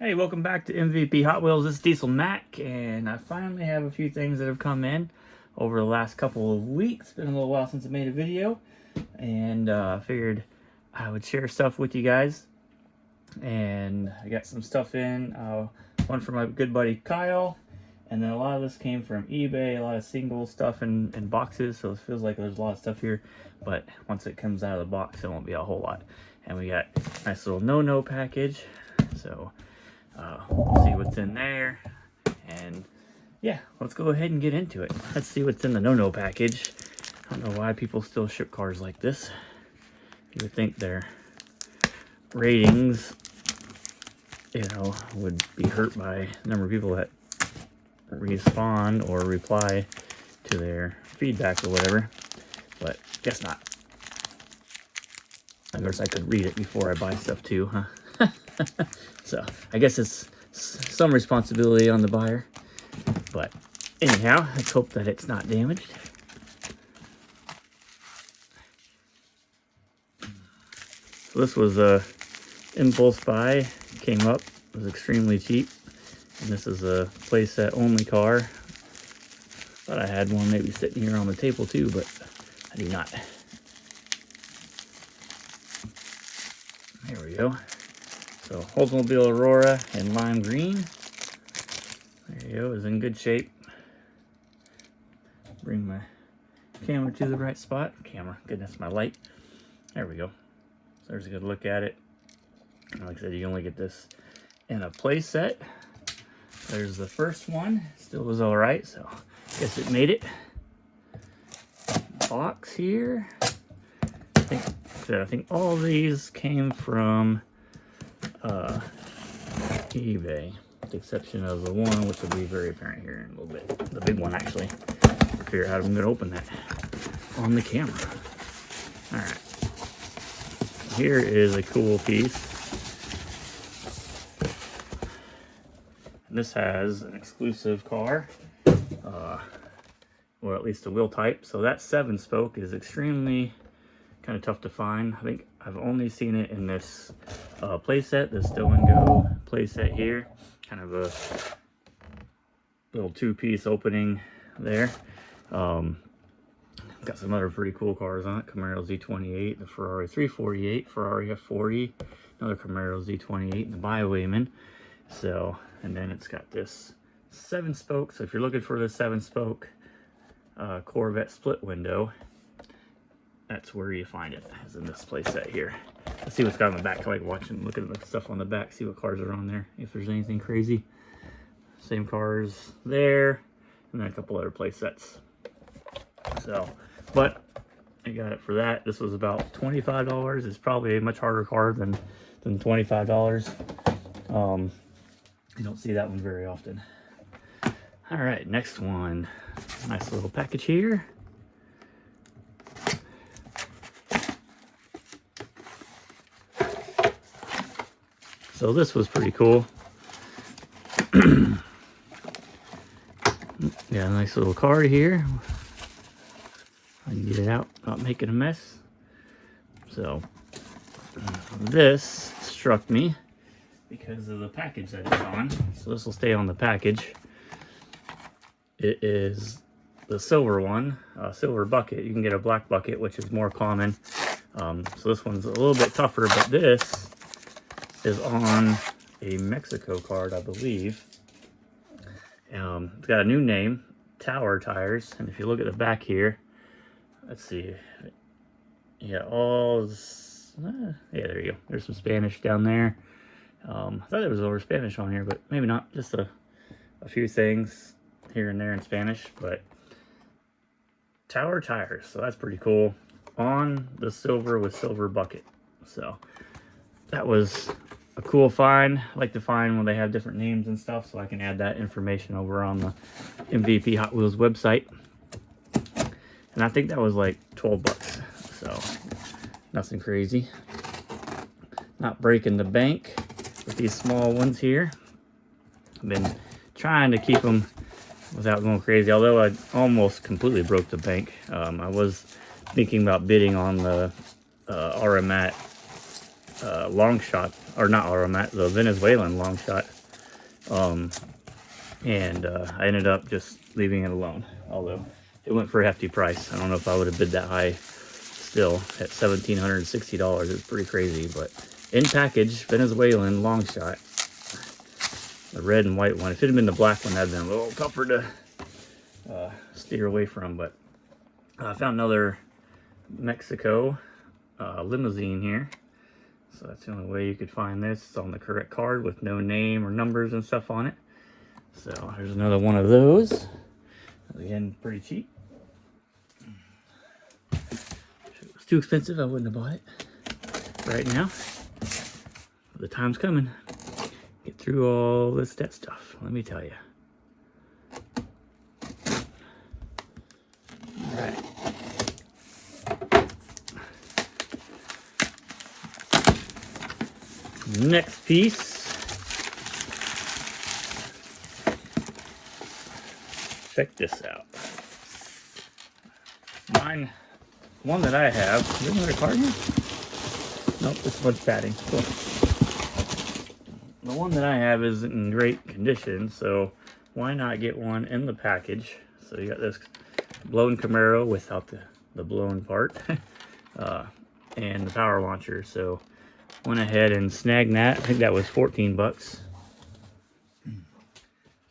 Hey, welcome back to MVP Hot Wheels. This is Diesel Mac, and I finally have a few things that have come in over the last couple of weeks. It's been a little while since I made a video, and I figured I would share stuff with you guys. And I got some stuff in, one from my good buddy Kyle, and then a lot of this came from eBay, a lot of single stuff in boxes, so it feels like there's a lot of stuff here, but once it comes out of the box, it won't be a whole lot. And we got a nice little no-no package, so we'll see what's in there, and yeah, let's go ahead and get into it. Let's see what's in the no-no package. I don't know why people still ship cars like this. You would think their ratings, would be hurt by the number of people that respond or reply to their feedback or whatever, but guess not. I guess I could read it before I buy stuff too, huh? So I guess it's some responsibility on the buyer, but anyhow, let's hope that it's not damaged. So this was a impulse buy, came up, it was extremely cheap, and this is a playset only car. Thought I had one maybe sitting here on the table too, but I do not. There we go. So Oldsmobile Aurora in lime green. There you go, it's in good shape. Bring my camera to the right spot. Goodness, my light. There we go. So there's a good look at it. Like I said, you only get this in a play set. There's the first one. Still was all right, so guess it made it. Box here. I think all of these came from eBay, with the exception of the one, which will be very apparent here in a little bit. The big one, actually. Figure out how I'm going to open that on the camera. All right. Here is a cool piece. This has an exclusive car, or at least a wheel type. So that 7-spoke is extremely kind of tough to find. I think I've only seen it in this playset, the Stow and Go playset here. Kind of a little 2-piece opening there. Got some other pretty cool cars on it. Camaro Z28, the Ferrari 348, Ferrari F40, another Camaro Z28, and the Bywayman. So, and then it's got this 7-spoke. So if you're looking for the 7-spoke Corvette split window, that's where you find it, as in this playset here. Let's see what's got on the back. I like looking at the stuff on the back, see what cars are on there, if there's anything crazy. Same cars there, and then a couple other playsets. So, but I got it for that. This was about $25. It's probably a much harder car than $25. You don't see that one very often. All right, next one. Nice little package here. So this was pretty cool. Got a nice little card here. I can get it out without making a mess. So this struck me because of the package that it's on. So this will stay on the package. It is the silver one, silver bucket. You can get a black bucket, which is more common. So this one's a little bit tougher, but this is on a Mexico card, I believe. It's got a new name, Tower Tires, and if you look at the back here, let's see, yeah, yeah, there you go. There's some Spanish down there. I thought there was over Spanish on here, but maybe not. Just a few things here and there in Spanish, but Tower Tires, so that's pretty cool. On the silver with silver bucket, so that was a cool find. I like to find when they have different names and stuff, so I can add that information over on the MVP Hot Wheels website. And I think that was like 12 bucks, so nothing crazy. Not breaking the bank with these small ones here. I've been trying to keep them without going crazy, although I almost completely broke the bank. I was thinking about bidding on the RMAT long shot or not automatic, the Venezuelan long shot. And I ended up just leaving it alone. Although it went for a hefty price. I don't know if I would have bid that high still at $1,760. It's pretty crazy, but in package, Venezuelan long shot. The red and white one. If it had been the black one, that'd been a little tougher to steer away from. But I found another Mexico limousine here. So that's the only way you could find this. It's on the correct card with no name or numbers and stuff on it. So there's another one of those. Again, pretty cheap. If it was too expensive, I wouldn't have bought it right now. But the time's coming. Get through all this debt stuff, let me tell you. All right. Next piece. Check this out. One that I have. Is there another card here? Nope, this one's padding. Cool. The one that I have is in great condition, so why not get one in the package? So you got this blown Camaro without the blown part, and the power launcher. So went ahead and snagged that. I think that was 14 bucks.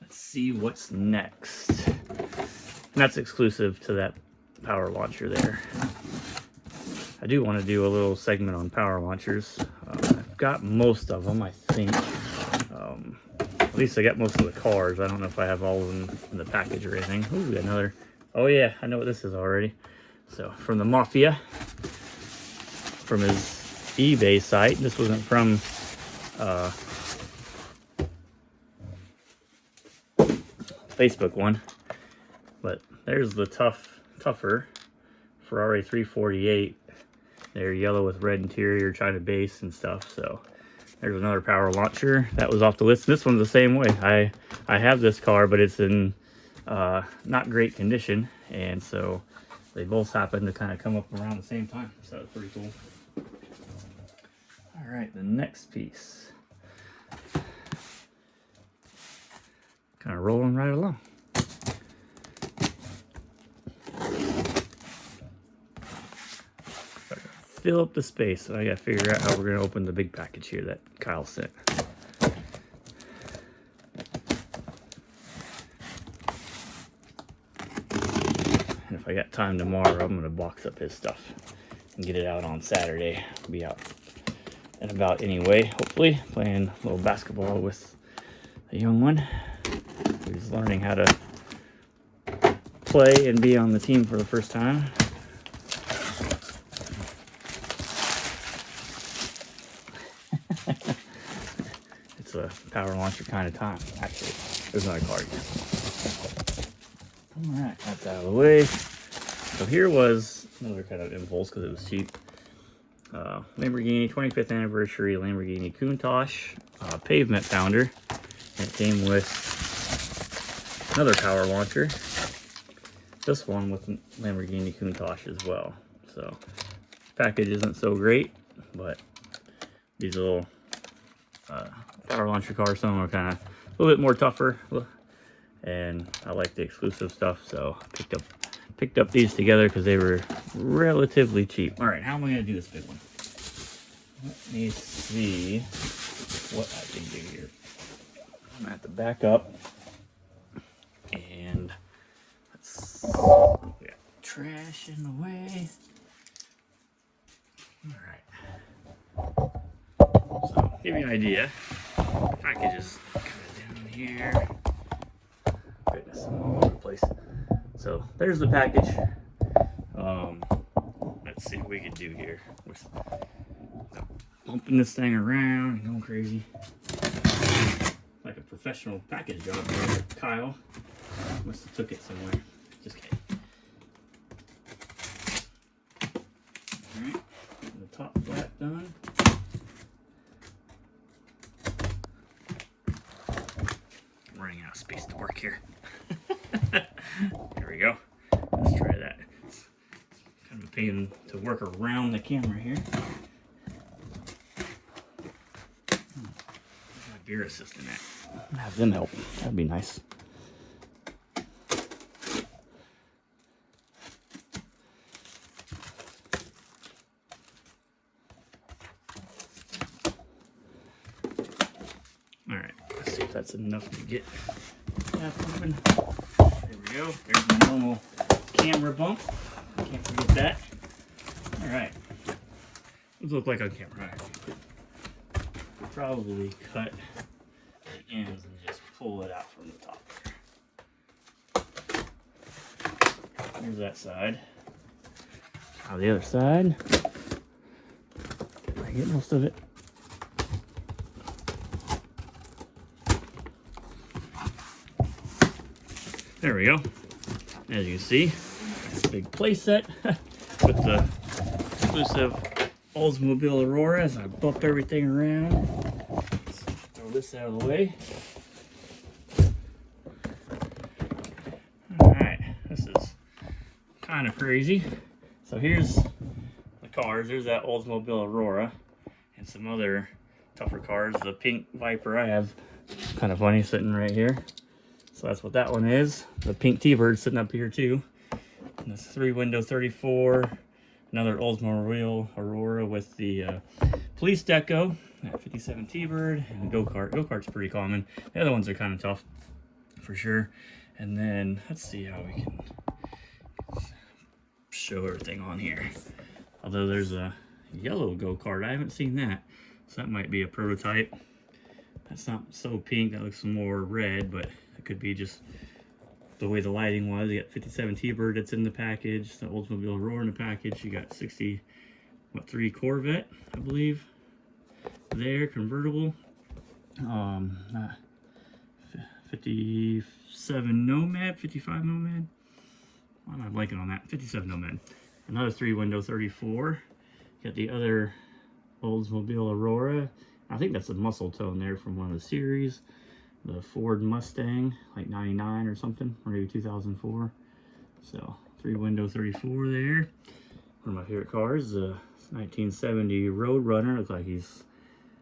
Let's see what's next. And that's exclusive to that power launcher there. I do want to do a little segment on power launchers. I've got most of them, I think. At least I got most of the cars. I don't know if I have all of them in the package or anything. Ooh, another. Oh yeah, I know what this is already. So from the Mafia, from his eBay site. This wasn't from Facebook one, but there's the tougher Ferrari 348. They're yellow with red interior, China base and stuff. So there's another power launcher that was off the list. This one's the same way. I have this car, but it's in not great condition, and so they both happen to kind of come up around the same time. So it's pretty cool. All right, the next piece. Kind of rolling right along. Fill up the space, so I gotta figure out how we're gonna open the big package here that Kyle sent. And if I got time tomorrow, I'm gonna box up his stuff and get it out on Saturday. I'll be out and about anyway, hopefully, playing a little basketball with a young one who's learning how to play and be on the team for the first time. It's a power launcher kind of time, actually. There's another card. Alright, that's out of the way. So here was another kind of impulse because it was cheap. Lamborghini 25th anniversary Lamborghini Countach pavement pounder. And it came with another power launcher. This one with Lamborghini Countach as well. So package isn't so great, but these little power launcher cars, some are kind of a little bit more tougher, and I like the exclusive stuff, so I picked up these together because they were relatively cheap. All right, how am I going to do this big one? Let me see what I can do here. I'm going to have to back up, and let's, we got trash in the way. All right. So, give you an idea. The package is kind of down here. Goodness, I'm all over the place. So there's the package. Let's see what we can do here with bumping this thing around and going crazy. Like a professional package job there. Kyle must have took it somewhere. Just kidding. Alright, getting the top flap done. I'm running out of space to work here. There we go. Let's try that. It's kind of a pain to work around the camera here. gear assist in that. Have them help. That'd be nice. All right, let's see if that's enough to get that open. There we go. There's my normal camera bump. Can't forget that. All right. Let's look like on camera. All right. Probably cut the ends and just pull it out from the top. Here's that side. Now the other side. I get most of it. There we go. As you can see, it's a big play set with the exclusive Oldsmobile Aurora as I bump everything around. Let's throw this out of the way. Alright, this is kind of crazy. So here's the cars. There's that Oldsmobile Aurora and some other tougher cars. The pink Viper I have, kind of funny, sitting right here. So that's what that one is. The pink T-Bird sitting up here too. And this 3-window 34. Another Oldsmobile Aurora with the police deco. That 57 T-Bird and a go-kart. Go-kart's pretty common. The other ones are kind of tough for sure. And then let's see how we can show everything on here. Although there's a yellow go-kart. I haven't seen that. So that might be a prototype. That's not so pink. That looks more red, but it could be just the way the lighting was. You got 57 T-Bird that's in the package, the Oldsmobile Aurora in the package. You got 3 Corvette, I believe, there, convertible. 57 Nomad, 55 Nomad. Why am I blanking on that? 57 Nomad. Another 3-window 34. Got the other Oldsmobile Aurora. I think that's a muscle tone there from one of the series. The Ford Mustang, like 99 or something, or maybe 2004. So 3-window 34 there. One of my favorite cars, the 1970 Roadrunner. Looks like he's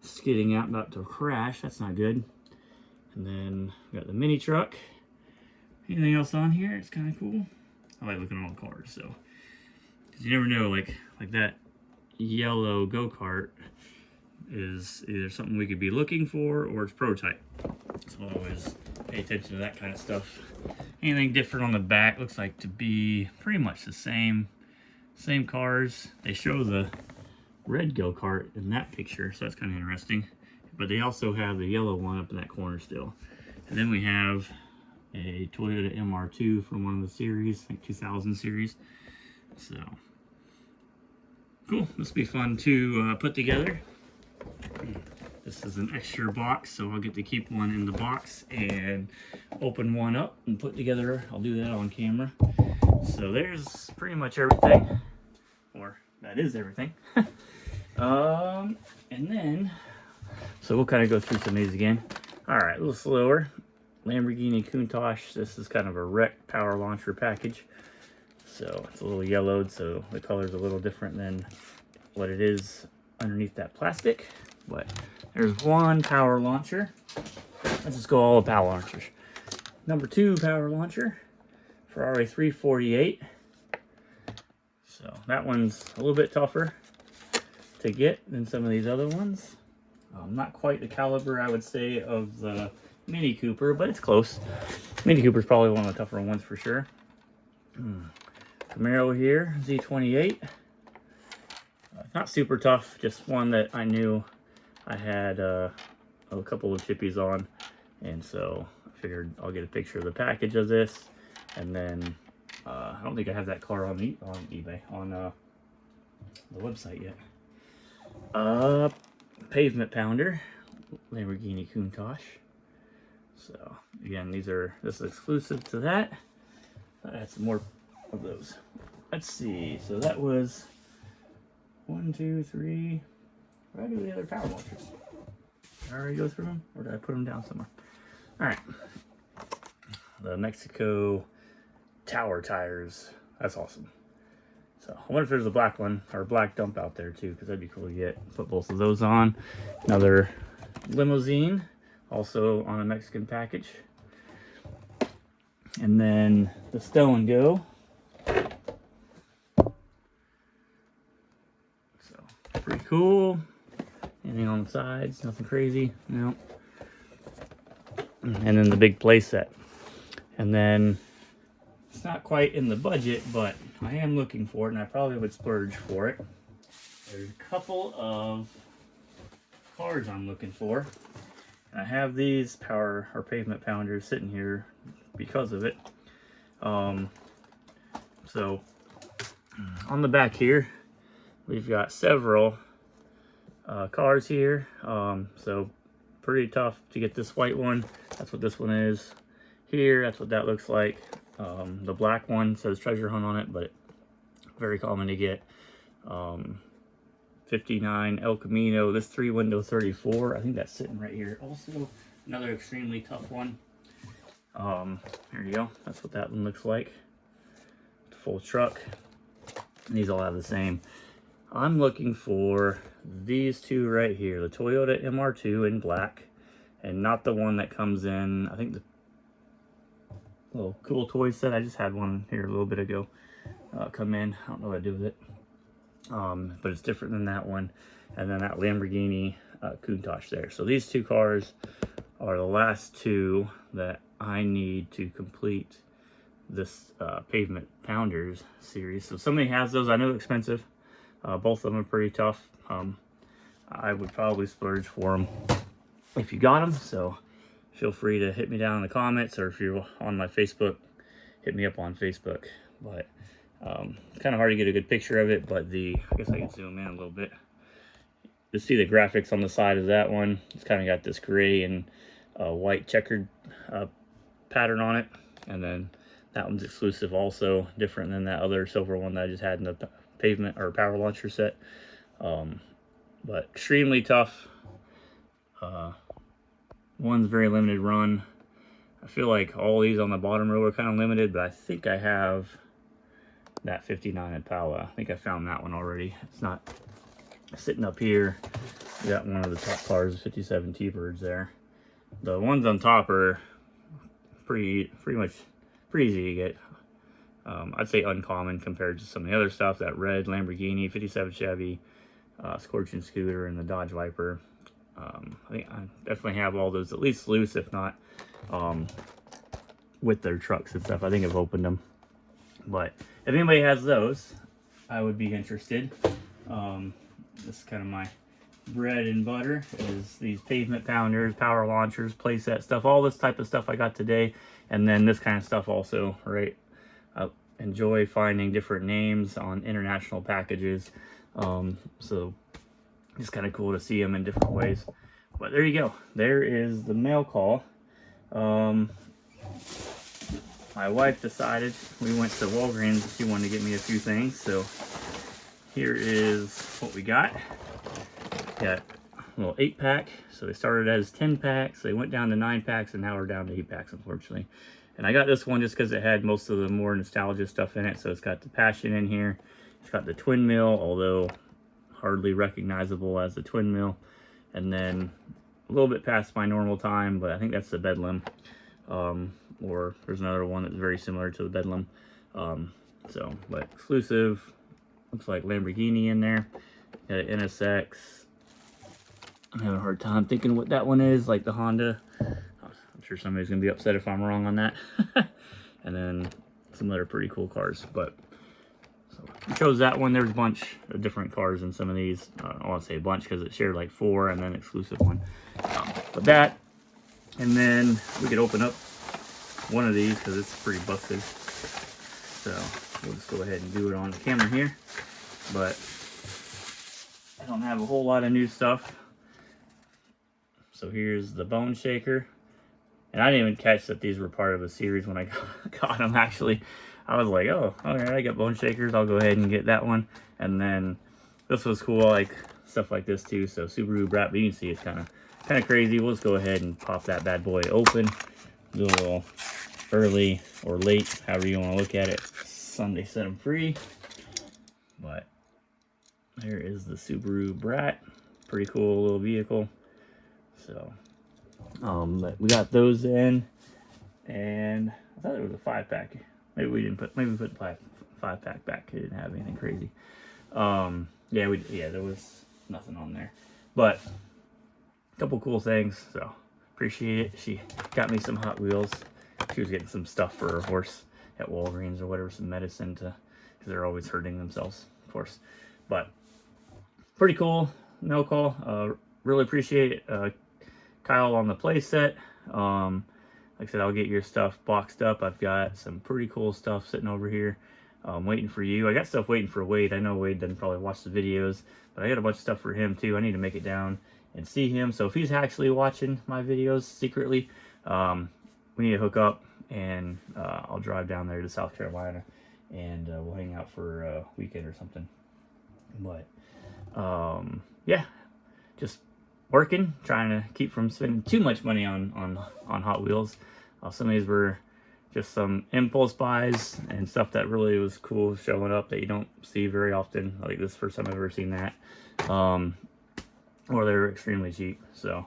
skidding out, about to crash. That's not good. And then we got the mini truck. Anything else on here? It's kind of cool. I like looking at all the cars, so because you never know, like that yellow go-kart is either something we could be looking for or it's prototype. So I'll always pay attention to that kind of stuff. Anything different on the back looks like to be pretty much the same cars. They show the red go-kart in that picture, so that's kind of interesting. But they also have the yellow one up in that corner still. And then we have a Toyota MR2 from one of the series, like 2000 series. So cool. This will be fun to put together. This is an extra box, so I'll get to keep one in the box and open one up and put together. I'll do that on camera. So there's pretty much everything, or that is everything. And then, so we'll kind of go through some of these again. All right, a little slower. Lamborghini Countach. This is kind of a wrecked power launcher package. So it's a little yellowed, so the color's a little different than what it is underneath that plastic. But there's one power launcher. Let's just go all the power launchers. Number 2 power launcher, Ferrari 348. So that one's a little bit tougher to get than some of these other ones. Not quite the caliber, I would say, of the Mini Cooper, but it's close. Mini Cooper's probably one of the tougher ones for sure. Camaro here, Z28. Not super tough, just one that I knew I had a couple of chippies on, and so I figured I'll get a picture of the package of this, and then I don't think I have that car on eBay, on the website yet. Pavement Pounder, Lamborghini Countach. So again, this is exclusive to that. I had some more of those. Let's see, so that was 1, 2, 3. Where do the other power launchers? Did I already go through them, or did I put them down somewhere? All right. The Mexico Tower tires. That's awesome. So I wonder if there's a black one or a black dump out there too, because that'd be cool to get. Put both of those on. Another limousine. also on a Mexican package. And then the Stow and Go. So pretty cool. Anything on the sides, nothing crazy, no. And then the big play set. And then it's not quite in the budget, but I am looking for it, and I probably would splurge for it. There's a couple of cards I'm looking for. I have these power or pavement pounders sitting here because of it. So on the back here, we've got several cards here. So pretty tough to get this white one. That's what this one is. Here, that's what that looks like. The black one says treasure hunt on it, but very common to get. 59 El Camino, this 3-window 34, I think that's sitting right here. Also another extremely tough one. Here you go, that's what that one looks like. Full truck. These all have the same. I'm looking for these two right here, the Toyota MR2 in black, and not the one that comes in, I think the little cool toy set. I just had one here a little bit ago come in. I don't know what to do with it. But it's different than that one. And then that Lamborghini Countach there. So these two cars are the last two that I need to complete this Pavement Pounders series. So if somebody has those, I know they're expensive. Both of them are pretty tough. I would probably splurge for them if you got them. So feel free to hit me down in the comments, or if you're on my Facebook, hit me up on Facebook. But it's kind of hard to get a good picture of it, but I guess I can zoom in a little bit. You see the graphics on the side of that one. It's kind of got this gray and white checkered pattern on it. And then that one's exclusive also, different than that other silver one that I just had in the pavement or power launcher set. But extremely tough. One's very limited run. I feel like all these on the bottom row are kind of limited, but I think I have that 59 Impala. I think I found that one already. It's not sitting up here. We got one of the top cars, 57 T-Birds there. The ones on top are pretty easy to get. I'd say uncommon compared to some of the other stuff. That red Lamborghini, 57 Chevy, Scorching Scooter, and the Dodge Viper. I think I definitely have all those at least loose, if not with their trucks and stuff. I think I've opened them. But if anybody has those, I would be interested. This is kind of my bread and butter, is these Pavement Pounders, power launchers, playset stuff, all this type of stuff I got today. And then this kind of stuff also, right? I enjoy finding different names on international packages. So it's kind of cool to see them in different ways. But there you go. There is the mail call. My wife decided, we went to Walgreens, she wanted to get me a few things. So here is what we got. Got a little 8-pack. So they started as 10 packs. They went down to 9 packs, and now we're down to 8 packs, unfortunately. And I got this one just because it had most of the more nostalgia stuff in it. So it's got the Passion in here. It's got the twin mill, although hardly recognizable as the twin mill. And then a little bit past my normal time, but I think that's the Bedlam. Or there's another one that's very similar to the Bedlam. But exclusive. Looks like Lamborghini in there. Got an NSX. I'm having a hard time thinking what that one is, like the Honda. I'm sure somebody's gonna be upset if I'm wrong on that. And then some other pretty cool cars. But so I chose that one. There's a bunch of different cars in some of these. I don't want to say a bunch because it shared like 4 and then exclusive one. But that, and then we could open up one of these because it's pretty busted. So we'll just go ahead and do it on the camera here. But I don't have a whole lot of new stuff. So here's the Bone Shaker. And I didn't even catch that these were part of a series when I got them, actually. I was like, oh, alright, I got Bone Shakers. I'll go ahead and get that one. And then this was cool, like stuff like this too. So Subaru Brat, but you can see it's kind of crazy. We'll just go ahead and pop that bad boy open. Do a little early or late, however you want to look at it. Sunday set them free. But there is the Subaru Brat. Pretty cool little vehicle. So But we got those in, and I thought it was a 5-pack. Maybe we put the 5-pack back. It didn't have anything crazy. Yeah, there was nothing on there, but a couple cool things. So appreciate it. She got me some Hot Wheels. She was getting some stuff for her horse at Walgreens or whatever, some medicine because they're always hurting themselves, of course. But pretty cool mail call. Really appreciate it. Kyle on the play set. Like I said, I'll get your stuff boxed up. I've got some pretty cool stuff sitting over here, waiting for you. I got stuff waiting for Wade. I know Wade doesn't probably watch the videos, but I got a bunch of stuff for him too. I need to make it down and see him. So if he's actually watching my videos secretly, we need to hook up, and I'll drive down there to South Carolina, and we'll hang out for a weekend or something. But yeah, just working, trying to keep from spending too much money on Hot Wheels. Some of these were just some impulse buys and stuff that really was cool showing up that you don't see very often. Like this, first time I've ever seen that. Or they're extremely cheap. So,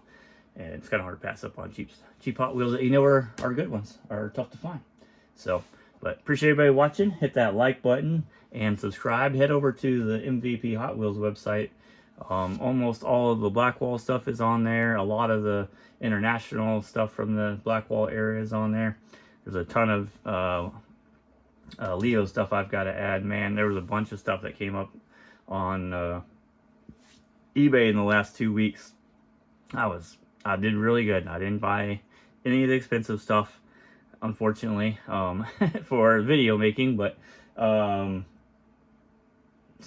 and it's kind of hard to pass up on cheap Hot Wheels that you know are good ones, are tough to find. So, but appreciate everybody watching. Hit that like button and subscribe. Head over to the MVP Hot Wheels website. Almost all of the Blackwall stuff is on there. A lot of the international stuff from the Blackwall area is on there. There's a ton of Leo stuff I've got to add. Man, there was a bunch of stuff that came up on eBay in the last 2 weeks. I did really good. I didn't buy any of the expensive stuff, unfortunately, for video making, but some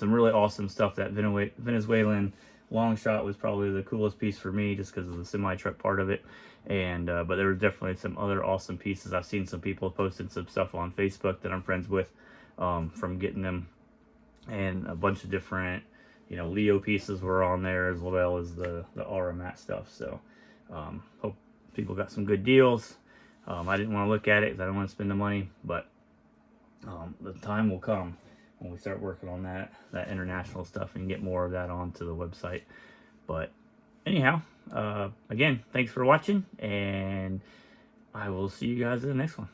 really awesome stuff. That Venezuelan long shot was probably the coolest piece for me, just because of the semi-truck part of it. And but there were definitely some other awesome pieces. I've seen some people posting some stuff on Facebook that I'm friends with, from getting them, and a bunch of different, Leo pieces were on there, as well as the Aura Mat stuff. So hope people got some good deals. I didn't want to look at it because I don't want to spend the money, but the time will come when we start working on that international stuff and get more of that onto the website. But anyhow, again, thanks for watching, and I will see you guys in the next one.